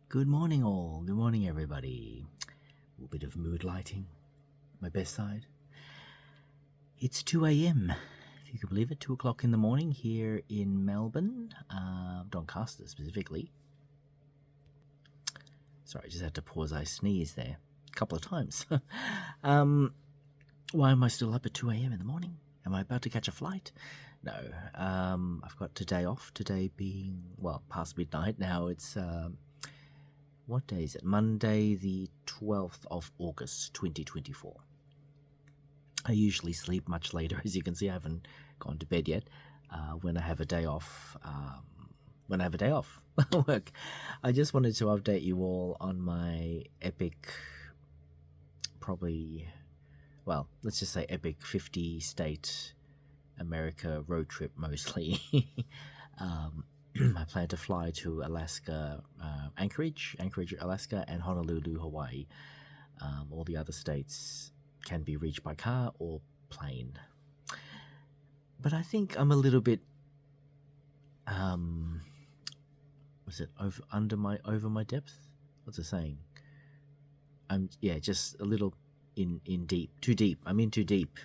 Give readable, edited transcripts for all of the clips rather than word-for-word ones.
Good morning, all. Good morning, everybody. A little bit of mood lighting, my best side. It's 2 a.m., if you can believe it, 2 o'clock in the morning here in Melbourne, Doncaster specifically. Sorry, I just had to pause. I sneezed there a couple of times. Why am I still up at 2 a.m. in the morning? Am I about to catch a flight? No. I've got today off. Today being, well, past midnight now. It's what day is it? Monday, the 12th of August, 2024. I usually sleep much later. As you can see, I haven't gone to bed yet. When I have a day off, work. I just wanted to update you all on my epic, let's just say epic 50-state America road trip mostly. I plan to fly to Alaska, Anchorage, Alaska, and Honolulu, Hawaii. All the other states can be reached by car or plane. But I think I'm a little bit, over my depth? What's it saying? Just a little in deep, too deep. I'm in too deep.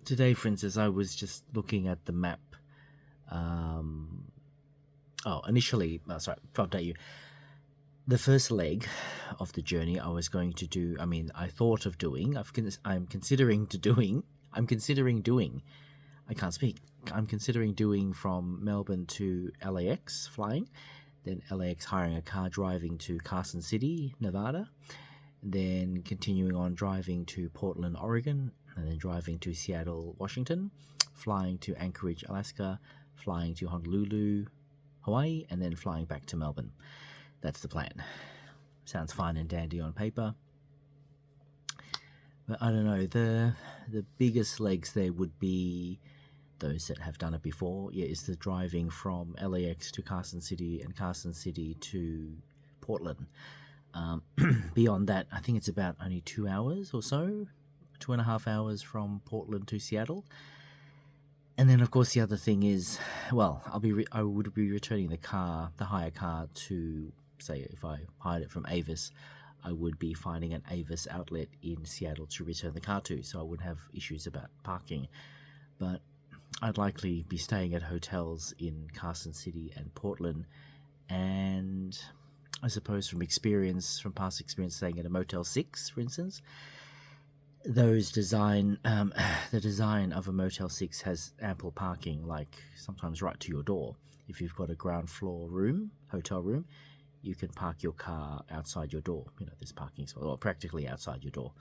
Today, for instance, I was just looking at the map. Initially, to update you, the first leg of the journey I was going to do, I thought of doing, I'm considering doing, I can't speak, I'm considering doing from Melbourne to LAX flying, then LAX hiring a car driving to Carson City, Nevada, then continuing on driving to Portland, Oregon, and then driving to Seattle, Washington, flying to Anchorage, Alaska, flying to Honolulu, Hawaii, and then flying back to Melbourne. That's the plan. Sounds fine and dandy on paper. But I don't know, the biggest legs there would be those that have done it before. Yeah, is the driving from LAX to Carson City and Carson City to Portland. Beyond that, I think it's about only 2 hours or so, 2.5 hours from Portland to Seattle. And then, of course, the other thing is, well, I would be returning the hire car to, say, if I hired it from Avis, I would be finding an Avis outlet in Seattle to return the car to, so I wouldn't have issues about parking. But I'd likely be staying at hotels in Carson City and Portland, and I suppose from past experience, staying at a Motel 6, for instance, the design of a Motel 6 has ample parking, like sometimes right to your door. If you've got a ground floor hotel room, you can park your car outside your door. There's parking spot, or practically outside your door.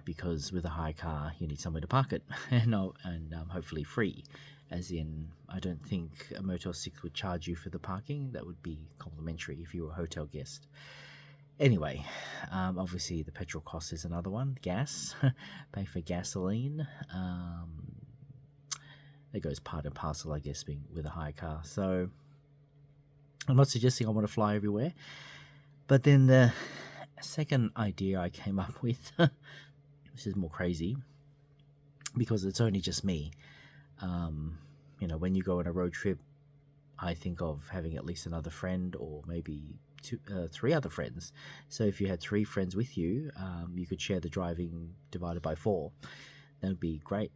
Because with a hire car, you need somewhere to park it, and hopefully free. As in, I don't think a Motel 6 would charge you for the parking. That would be complimentary if you were a hotel guest. Anyway, obviously the petrol cost is another one. Gas, pay for gasoline. That goes part and parcel, I guess, being with a hire car. So I'm not suggesting I want to fly everywhere. But then the second idea I came up with, which is more crazy, because it's only just me. When you go on a road trip, I think of having at least another friend, or maybe three other friends. So if you had 3 friends with you, you could share the driving divided by 4. That would be great.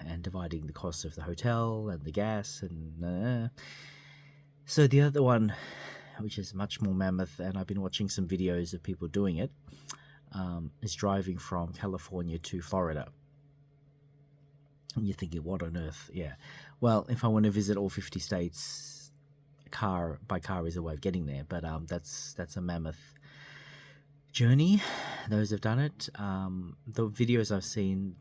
And dividing the cost of the hotel and the gas and so the other one, which is much more mammoth, and I've been watching some videos of people doing it, is driving from California to Florida. And you're thinking, what on earth? Yeah. Well, if I want to visit all 50 states, by car is a way of getting there, but that's a mammoth journey. Those have done it. The videos I've seen,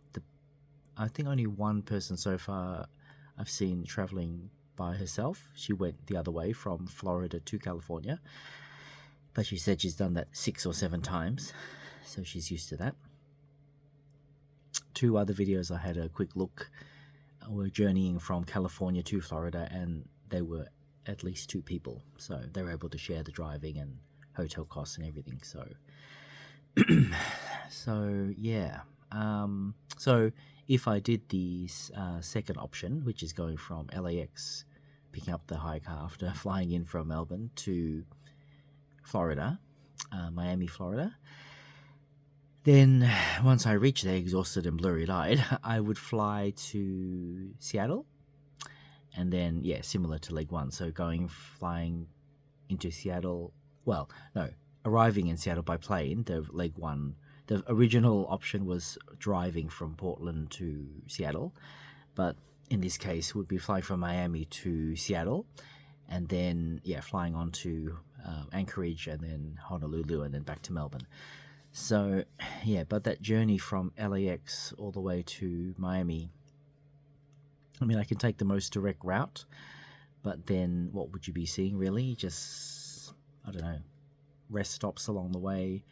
I think only one person so far I've seen traveling by herself. She went the other way from Florida to California, but she said she's done that 6 or 7 times, so she's used to that. 2 other videos I had a quick look were journeying from California to Florida, and they were at least 2 people, so they were able to share the driving and hotel costs and everything. So yeah, So if I did the second option, which is going from LAX, picking up the hire car after flying in from Melbourne to Florida, Miami, Florida, then once I reach there, exhausted and blurry-eyed, I would fly to Seattle, and then similar to leg one. So flying into Seattle. Well, no, arriving in Seattle by plane. The leg one. The original option was driving from Portland to Seattle, but in this case, would be flying from Miami to Seattle, and then flying on to Anchorage, and then Honolulu, and then back to Melbourne. So but that journey from LAX all the way to Miami, I mean, I can take the most direct route, but then what would you be seeing really? Just, I don't know, rest stops along the way.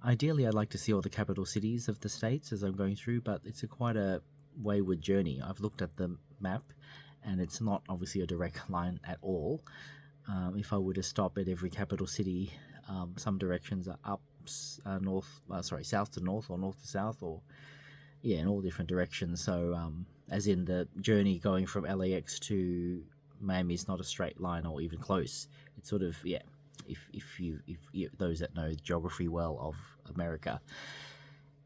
Ideally, I'd like to see all the capital cities of the states as I'm going through, but it's quite a wayward journey. I've looked at the map, and it's not obviously a direct line at all. If I were to stop at every capital city, some directions are up, south to north, or north to south, or in all different directions. So, as in the journey going from LAX to Miami is not a straight line or even close. It's sort of If you those that know geography well of America,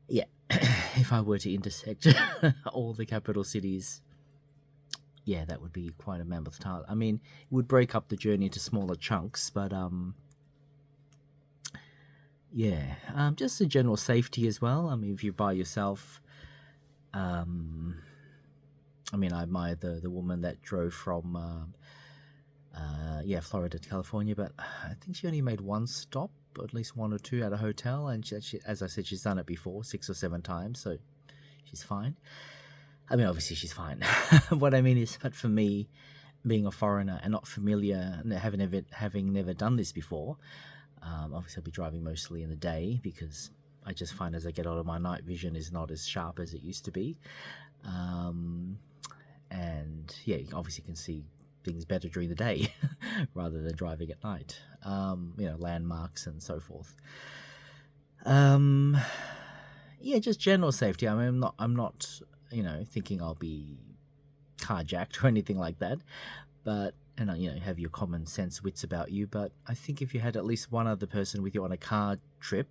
if I were to intersect all the capital cities, that would be quite a mammoth task. I mean, it would break up the journey into smaller chunks, but just the general safety as well. I mean, if you're by yourself, I mean, I admire the woman that drove from Florida to California, but I think she only made one stop, or at least one or two at a hotel, and she, as I said, she's done it before 6 or 7 times, so she's fine. I mean, obviously she's fine. What I mean is, but for me, being a foreigner and not familiar, and having never done this before, obviously I'll be driving mostly in the day, because I just find as I get older, my night vision is not as sharp as it used to be, and you obviously can see things better during the day rather than driving at night, landmarks and so forth. Just general safety. I mean, I'm not thinking I'll be carjacked or anything like that, but have your common sense wits about you. But I think if you had at least one other person with you on a car trip,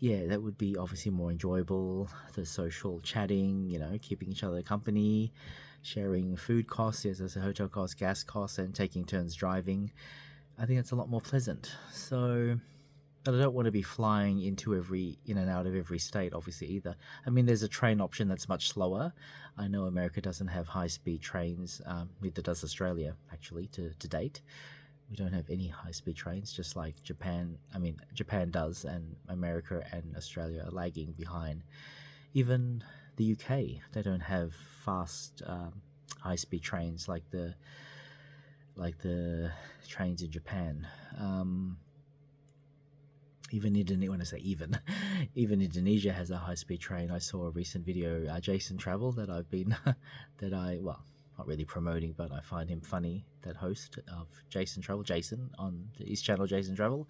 that would be obviously more enjoyable. The social chatting, keeping each other company, sharing food costs, as a hotel cost, gas costs, and taking turns driving. I think it's a lot more pleasant. So, but I don't want to be flying in and out of every state, obviously, either. I mean, there's a train option that's much slower. I know America doesn't have high-speed trains, neither does Australia, actually, to date. We don't have any high-speed trains, just like Japan. I mean, Japan does, and America and Australia are lagging behind. Even the UK, they don't have fast high-speed trains like the trains in Japan. Even Indonesia has a high-speed train. I saw a recent video, Jason Travel, that not really promoting, but I find him funny, that host of Jason Travel, Jason, on his channel, Jason Travel.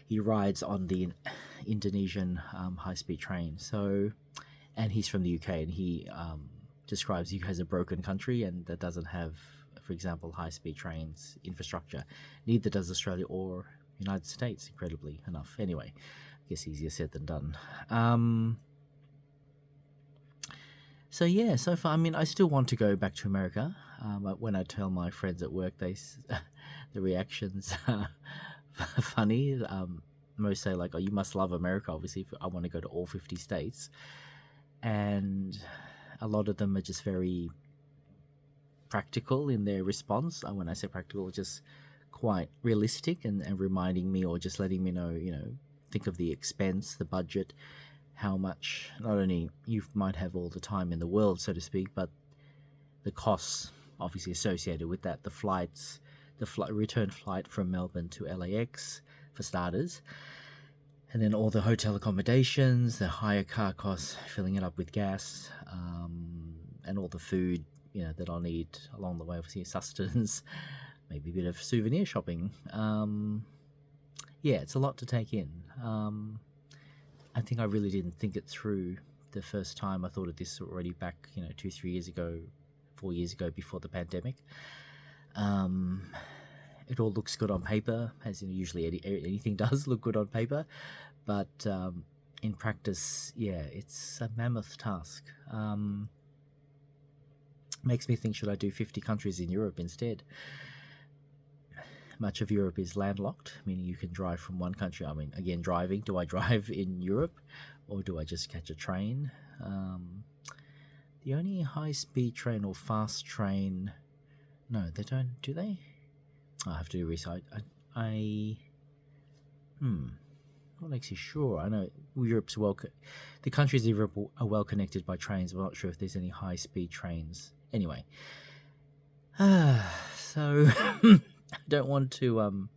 He rides on the Indonesian high-speed train. So, and he's from the UK, and he describes UK as a broken country, and that doesn't have, for example, high-speed trains infrastructure. Neither does Australia or United States, incredibly enough. Anyway, I guess easier said than done. So far, I mean, I still want to go back to America. But when I tell my friends at work, the reactions are funny. Most say like, "Oh, you must love America." Obviously, I want to go to all 50 states, and a lot of them are just very practical in their response. And when I say practical, just quite realistic and reminding me, or just letting me know, think of the expense, the budget, how much, not only you might have all the time in the world, so to speak, but the costs obviously associated with that, the flights, return flight from Melbourne to LAX, for starters, and then all the hotel accommodations, the hire car costs, filling it up with gas, and all the food, that I'll need along the way, obviously sustenance, maybe a bit of souvenir shopping. It's a lot to take in. I think I really didn't think it through the first time I thought of this already back, 2, 3 years ago, 4 years ago, before the pandemic. It all looks good on paper, as usually anything does look good on paper, but in practice, it's a mammoth task. Makes me think, should I do 50 countries in Europe instead? Much of Europe is landlocked, meaning you can drive from one country. I mean, again, driving. Do I drive in Europe, or do I just catch a train? The only high-speed train or fast train... No, they don't, do they? I have to do research. Not actually sure. I know Europe's the countries of Europe are well connected by trains. I'm not sure if there's any high-speed trains. Anyway, so I don't want to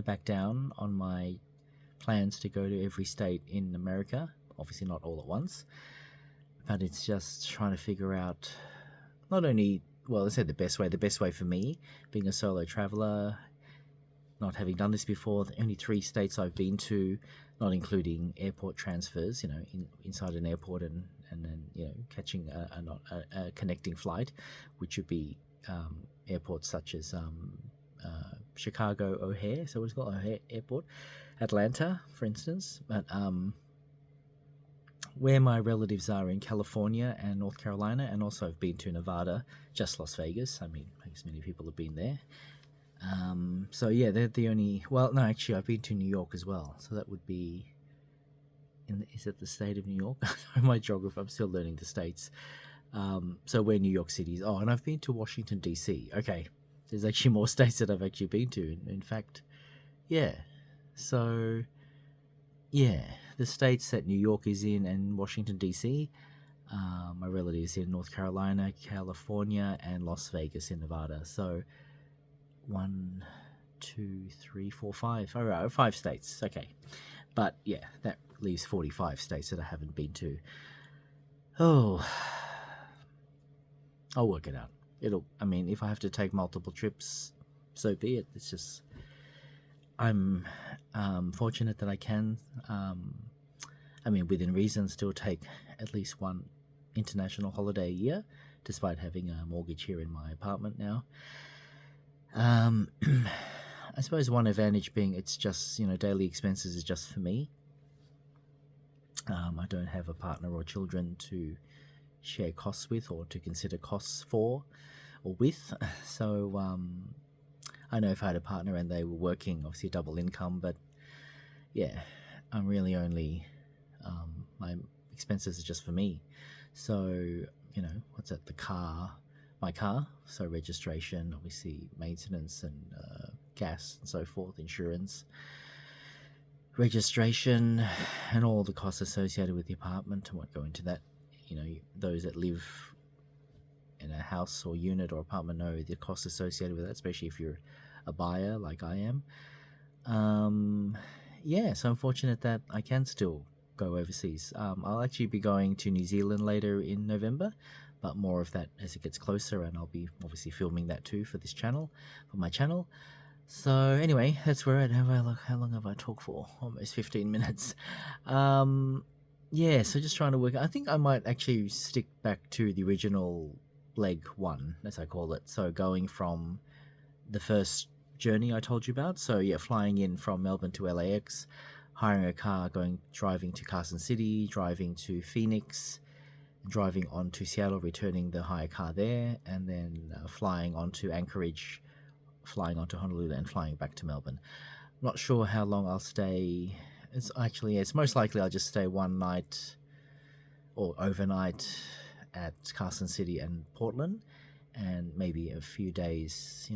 back down on my plans to go to every state in America. Obviously, not all at once, but it's just trying to figure out not only, well, I said the best way for me, being a solo traveler, not having done this before. The only 3 states I've been to, not including airport transfers, inside an airport and then catching a connecting flight, which would be airports such as Chicago O'Hare, so it's called O'Hare Airport, Atlanta, for instance. But where my relatives are in California and North Carolina, and also I've been to Nevada, just Las Vegas. I mean, I guess many people have been there. So yeah, they're the only. Well, no, actually, I've been to New York as well. So that would be. Is it the state of New York? My geography. I'm still learning the states. So where New York City is. Oh, and I've been to Washington D.C. Okay, there's actually more states that I've actually been to. In fact, yeah. So, yeah, the states that New York is in and Washington D.C. My relatives in North Carolina, California, and Las Vegas in Nevada. So 1, 2, 3, 4, 5. All right, 5 states. Okay, but yeah, that leaves 45 states that I haven't been to. Oh, I'll work it out. If I have to take multiple trips, so be it. It's just, I'm fortunate that I can, within reason, still take at least one international holiday a year, despite having a mortgage here in my apartment now. I suppose one advantage being it's just, daily expenses is just for me. I don't have a partner or children to share costs with or to consider costs for or with. So I know if I had a partner and they were working, obviously double income, but yeah, I'm really only, my expenses are just for me. So, what's that? My car, so registration, obviously maintenance and gas and so forth, insurance, registration, and all the costs associated with the apartment. I won't go into that. Those that live in a house or unit or apartment know the costs associated with that, especially if you're a buyer like I am. So I'm fortunate that I can still go overseas. I'll actually be going to New Zealand later in November, but more of that as it gets closer, and I'll be obviously filming that too for my channel. So anyway, that's where how long have I talked for? Almost 15 minutes. So just trying to work. I think I might actually stick back to the original leg 1, as I call it. So going from the first journey I told you about. So yeah, flying in from Melbourne to LAX, hiring a car, driving to Carson City, driving to Phoenix, driving on to Seattle, returning the hire car there, and then flying on to Anchorage, flying on to Honolulu, and flying back to Melbourne. Not sure how long I'll stay. It's most likely I'll just stay one night or overnight at Carson City and Portland, and maybe a few days.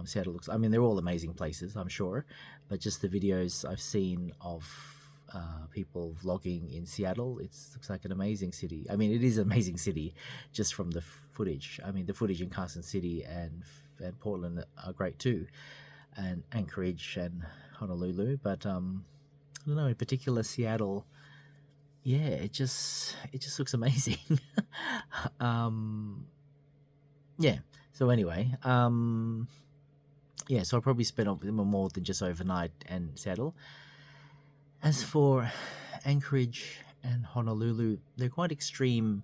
Seattle looks, they're all amazing places, I'm sure, but just the videos I've seen of people vlogging in Seattle, it looks like an amazing city. It is an amazing city just from the footage. The footage in Carson City and Portland are great too, and Anchorage and Honolulu, but I don't know, in particular Seattle, it just looks amazing. So anyway, so I'll probably spend more than just overnight and Seattle. As for Anchorage and Honolulu, they're quite extreme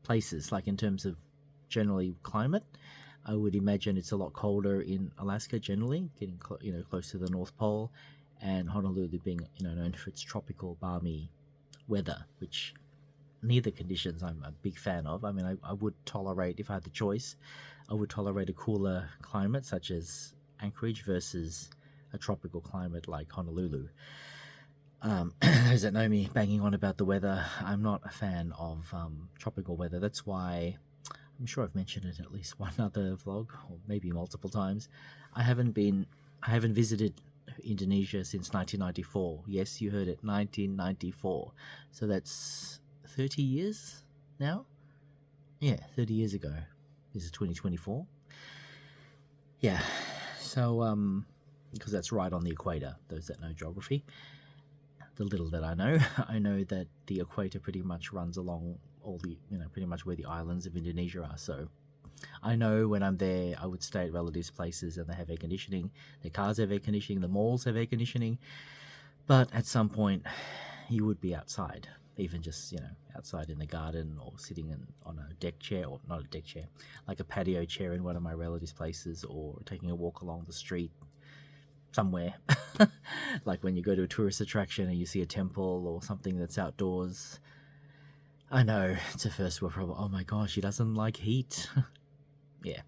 places, like in terms of generally climate. I would imagine it's a lot colder in Alaska generally, getting close to the North Pole, and Honolulu being known for its tropical, balmy weather, which neither conditions I'm a big fan of. I mean, I would tolerate, if I had the choice, I would tolerate a cooler climate such as Anchorage versus a tropical climate like Honolulu. Those that know me banging on about the weather, I'm not a fan of tropical weather. That's why I'm sure I've mentioned it at least one other vlog, or maybe multiple times. I haven't visited Indonesia since 1994. Yes, you heard it, 1994. So that's 30 years now? Yeah, 30 years ago. This is 2024. Yeah, so because that's right on the equator, those that know geography. The little that I know, I know that the equator pretty much runs along all the, pretty much where the islands of Indonesia are. So I know when I'm there, I would stay at relatives' places and they have air conditioning. Their cars have air conditioning, the malls have air conditioning. But at some point, you would be outside, even just, outside in the garden or sitting on a deck chair, or not a deck chair, like a patio chair in one of my relatives' places, or taking a walk along the street somewhere. Like when you go to a tourist attraction and you see a temple or something that's outdoors. I know it's a first world problem. Oh my gosh, he doesn't like heat. Yeah.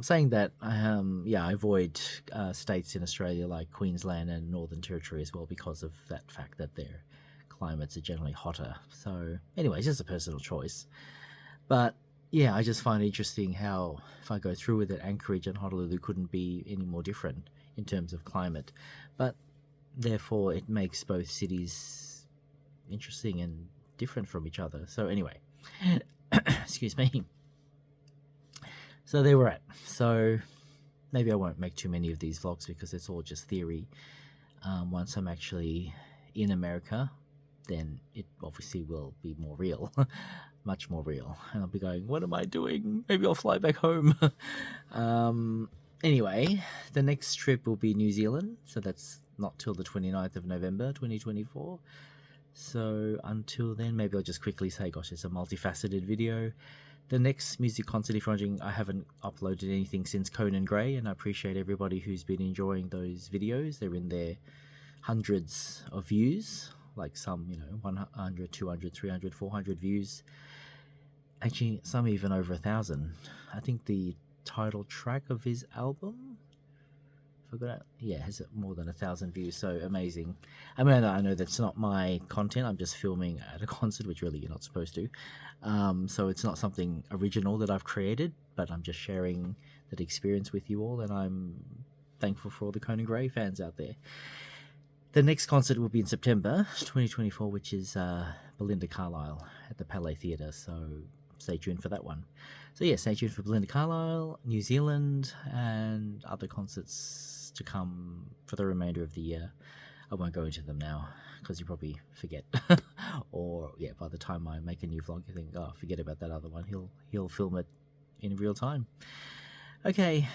Saying that, I avoid states in Australia like Queensland and Northern Territory as well, because of that fact that their climates are generally hotter. So anyway, it's just a personal choice. But yeah, I just find it interesting how, if I go through with it, Anchorage and Honolulu couldn't be any more different in terms of climate. But therefore, it makes both cities interesting and different from each other. So anyway, excuse me. So there we're at. So maybe I won't make too many of these vlogs because it's all just theory. Once I'm actually in America, then it obviously will be more real. Much more real. And I'll be going, what am I doing? Maybe I'll fly back home. Anyway, the next trip will be New Zealand. So that's not till the 29th of November, 2024. So until then, maybe I'll just quickly say, gosh, it's a multifaceted video. The next music concert, if you're wondering, I haven't uploaded anything since Conan Gray, and I appreciate everybody who's been enjoying those videos. They're in their hundreds of views, like some, 100, 200, 300, 400 views. Actually, some even over 1,000. I think the title track of his album, has more than 1,000 views, so amazing. I mean, I know that's not my content. I'm just filming at a concert, which really you're not supposed to. So it's not something original that I've created, but I'm just sharing that experience with you all, and I'm thankful for all the Conan Gray fans out there. The next concert will be in September 2024, which is Belinda Carlisle at the Palais Theatre, so stay tuned for that one. So yeah, stay tuned for Belinda Carlisle, New Zealand, and other concerts to come for the remainder of the year. I won't go into them now because you probably forget. Or yeah, by the time I make a new vlog, you think, oh, forget about that other one. He'll film it in real time. Okay,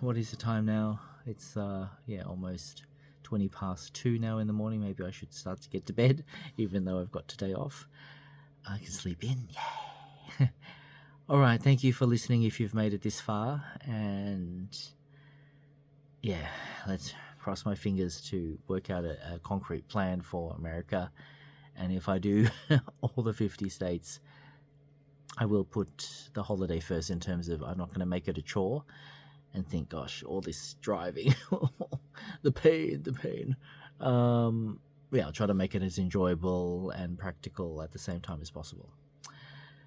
what is the time now? It's almost 20 past 2 now in the morning. Maybe I should start to get to bed, even though I've got today off. I can sleep in. Yay! All right, thank you for listening if you've made it this far, and yeah, let's cross my fingers to work out a concrete plan for America. And if I do all the 50 states, I will put the holiday first, in terms of I'm not going to make it a chore and think, gosh, all this driving, the pain. I'll try to make it as enjoyable and practical at the same time as possible.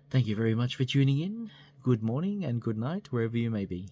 Thank you very much for tuning in. Good morning and good night, wherever you may be.